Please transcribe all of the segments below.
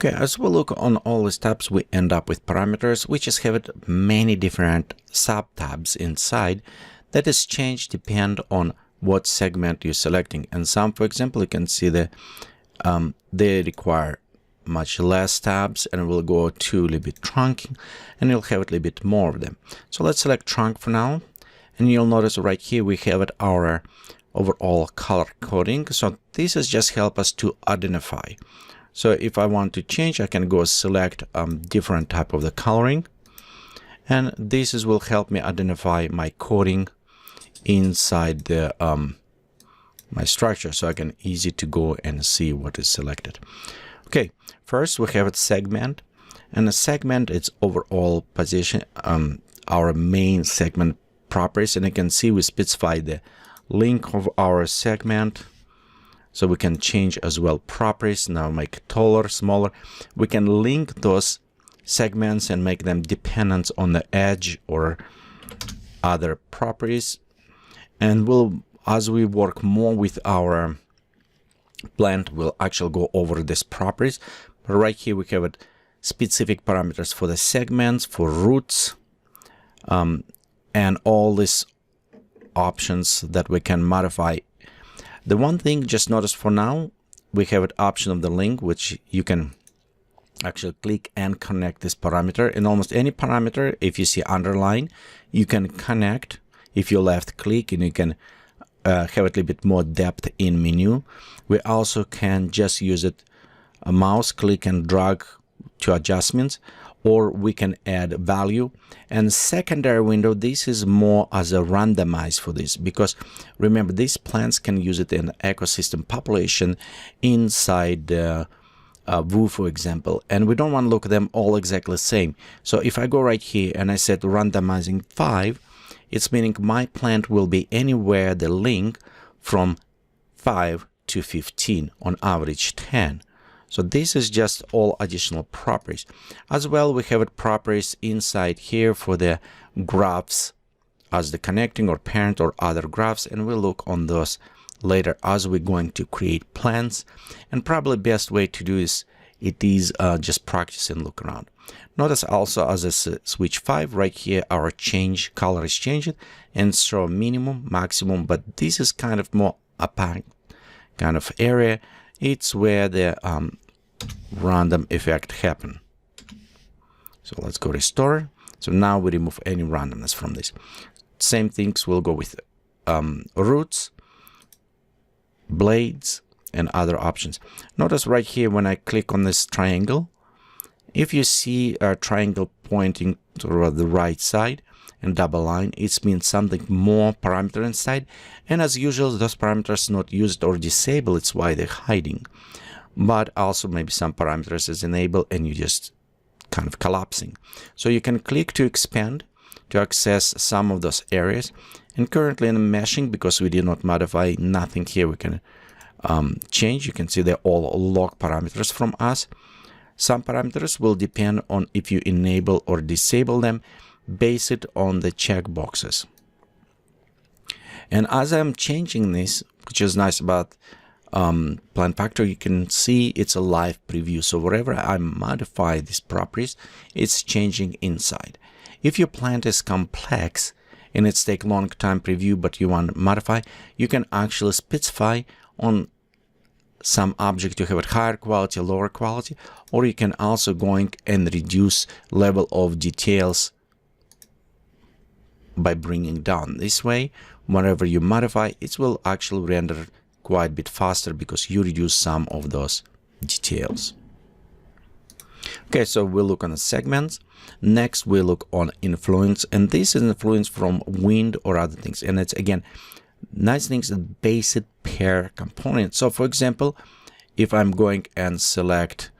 Okay, as we look on all these tabs, we end up with parameters, which is have many different sub-tabs inside that is changed depend on what segment you're selecting. And some, for example, you can see that they require much less tabs, and we'll go to a little bit trunking, and you'll have a little bit more of them. So let's select trunk for now, and you'll notice right here we have it our overall color coding. So this is just help us to identify. So if I want to change, I can go select different type of the coloring, and this will help me identify my coding inside the my structure, so I can easy to go and see what is selected. Okay, first we have a segment, and a segment it's overall position, our main segment properties, and you can see we specify the length of our segment. So we can change as well properties, now make it taller, smaller. We can link those segments and make them dependent on the edge or other properties. And we'll, as we work more with our plant, we'll actually go over these properties. But right here we have specific parameters for the segments, for roots, and all these options that we can modify. The one thing, just notice for now, we have an option of the link, which you can actually click and connect this parameter. And almost any parameter, if you see underline, you can connect if you left click, and you can have a little bit more depth in menu. We also can just use it, a mouse click and drag to adjustments, or we can add value. And secondary window, this is more as a randomize for this, because remember these plants can use it in ecosystem population inside the Vue, for example, and we don't want to look at them all exactly the same. So if I go right here and I set randomizing 5, it's meaning my plant will be anywhere the link from 5 to 15, on average 10. So this is just all additional properties. As well, we have properties inside here for the graphs as the connecting or parent or other graphs, and we'll look on those later as we're going to create plans. And probably best way to do is just practice and look around. Notice also as I switch 5 right here, our change color is changed and show minimum, maximum, but this is kind of more opaque kind of area. It's where the random effect happen. So let's go restore. So now we remove any randomness from this. Same things will go with roots, blades, and other options. Notice right here when I click on this triangle, if you see a triangle pointing to the right side and double line, it means something more parameter inside. And as usual, those parameters not used or disabled, it's why they're hiding. But also maybe some parameters is enabled and you just kind of collapsing. So you can click to expand to access some of those areas. And currently in meshing, because we did not modify nothing here, we can change. You can see they're all log parameters from us. Some parameters will depend on if you enable or disable them, based on the checkboxes. And as I'm changing this, which is nice about Plant Factory, you can see it's a live preview. So wherever I modify these properties, it's changing inside. If your plant is complex and it's take long time preview, but you want to modify, you can actually specify on some object to have a higher quality, lower quality, or you can also go and reduce level of details by bringing down. This way, whenever you modify, it will actually render quite a bit faster because you reduce some of those details. Okay, so we'll look on the segments. Next, we'll look on influence, and this is influence from wind or other things. And it's again, nice things, basic pair component. So for example, if I'm going and select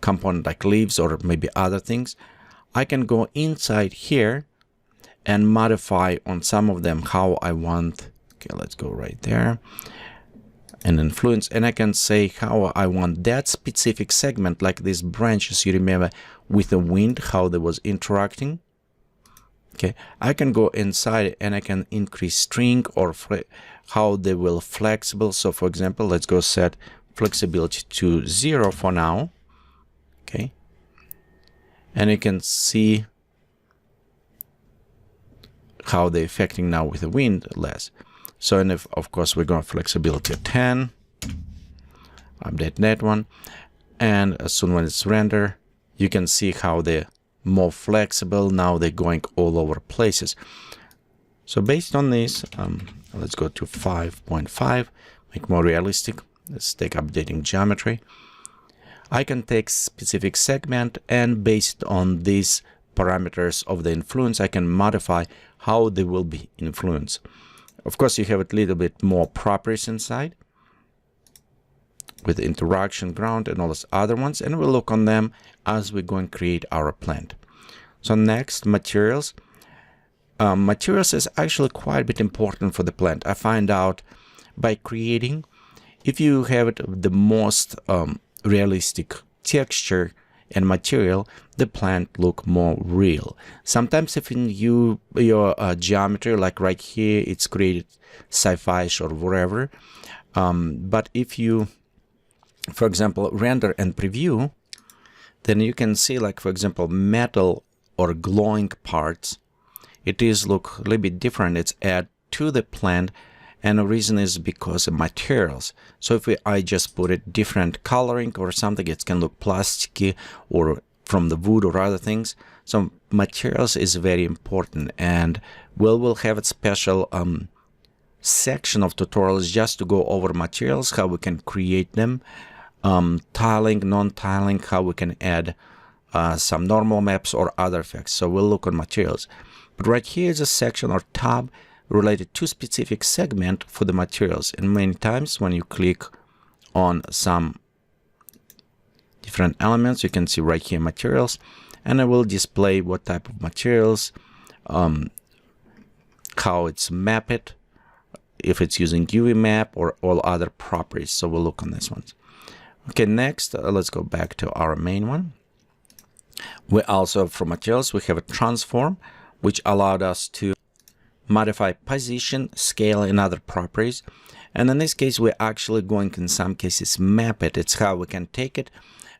component like leaves or maybe other things, I can go inside here and modify on some of them how I want. Okay, let's go right there and influence, and I can say how I want that specific segment, like these branches, you remember with the wind, how they was interacting. Okay, I can go inside and I can increase string or how they will flexible. So for example, let's go set flexibility to 0 for now. Okay. And you can see how they're affecting now with the wind less. So, and if, of course, we're going flexibility at 10, update that one. And as soon as it's render, you can see how they're more flexible. Now they're going all over places. So based on this, let's go to 5.5, make more realistic. Let's take updating geometry. I can take specific segment, and based on these parameters of the influence, I can modify how they will be influenced. Of course, you have a little bit more properties inside with interaction, ground, and all those other ones, and we'll look on them as we're going to create our plant. So next, materials. Materials is actually quite a bit important for the plant. I find out by creating, if you have it the most realistic texture and material, the plant look more real. Sometimes if in your geometry, like right here, it's created sci-fi or whatever, but if you, for example, render and preview, then you can see, like, for example, metal or glowing parts, it is look a little bit different. It's add to the plant, and the reason is because of materials. So if I just put it different coloring or something, it can look plasticky or from the wood or other things. So materials is very important, and we'll have a special section of tutorials just to go over materials, how we can create them, tiling, non-tiling, how we can add some normal maps or other effects. So we'll look on materials. But right here is a section or tab related to specific segment for the materials. And many times when you click on some different elements, you can see right here materials, and I will display what type of materials, how it's mapped, if it's using UV map or all other properties. So we'll look on this one. Okay, next, let's go back to our main one. We also, for materials, we have a transform, which allowed us to modify position, scale, and other properties. And in this case, we're actually going, in some cases, map it. It's how we can take it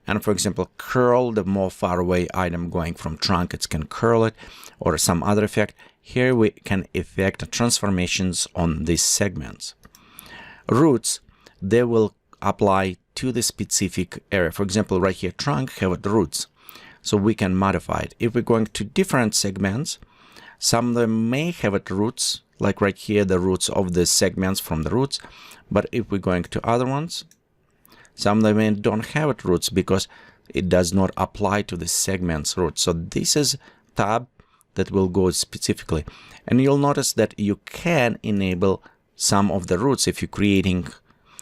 and, for example, curl the more far away item going from trunk. It can curl it, or some other effect. Here we can effect transformations on these segments. Roots, they will apply to the specific area. For example, right here, trunk have the roots. So we can modify it. If we're going to different segments, some of them may have it roots, like right here, the roots of the segments from the roots. But if we're going to other ones, some of them don't have it roots because it does not apply to the segments roots. So this is tab that will go specifically. And you'll notice that you can enable some of the roots if you're creating,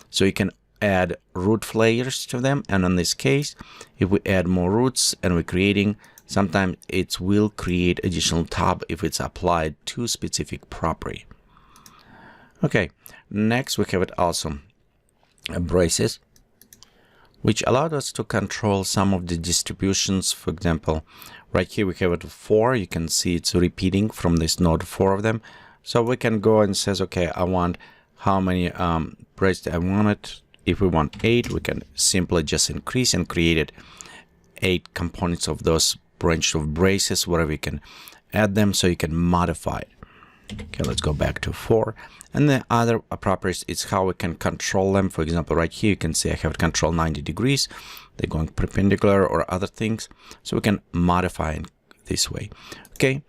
so you can add root layers to them. And in this case, if we add more roots and we're creating, sometimes it will create additional tab if it's applied to specific property. Okay, next we have it also braces, which allowed us to control some of the distributions. For example, right here we have it 4. You can see it's repeating from this node 4 of them. So we can go and says, okay, I want how many braces I want it. If we want 8, we can simply just increase and create it 8 components of those branch of braces, wherever you can add them, so you can modify it. Okay, let's go back to 4. And the other properties is how we can control them. For example, right here you can see I have control 90 degrees. They're going perpendicular or other things. So we can modify it this way. Okay,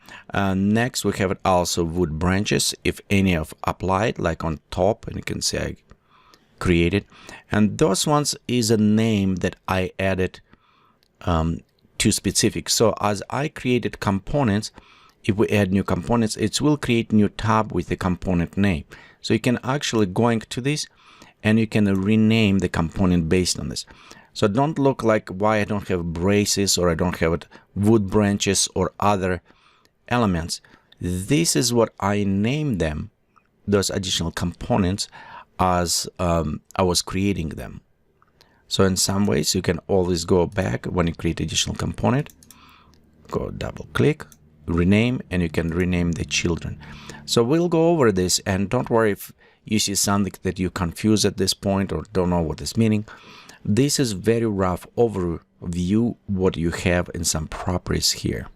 next we have it also wood branches, if any of applied, like on top, and you can see I created. And those ones is a name that I added to specific. So as I created components, if we add new components, it will create new tab with the component name. So you can actually go into this and you can rename the component based on this. So don't look like why I don't have braces or I don't have wood branches or other elements. This is what I named them, those additional components, as I was creating them. So in some ways you can always go back when you create additional component, go double click, rename, and you can rename the children. So we'll go over this, and don't worry you see something that you confuse at this point or don't know what is meaning, this is very rough overview what you have in some properties here.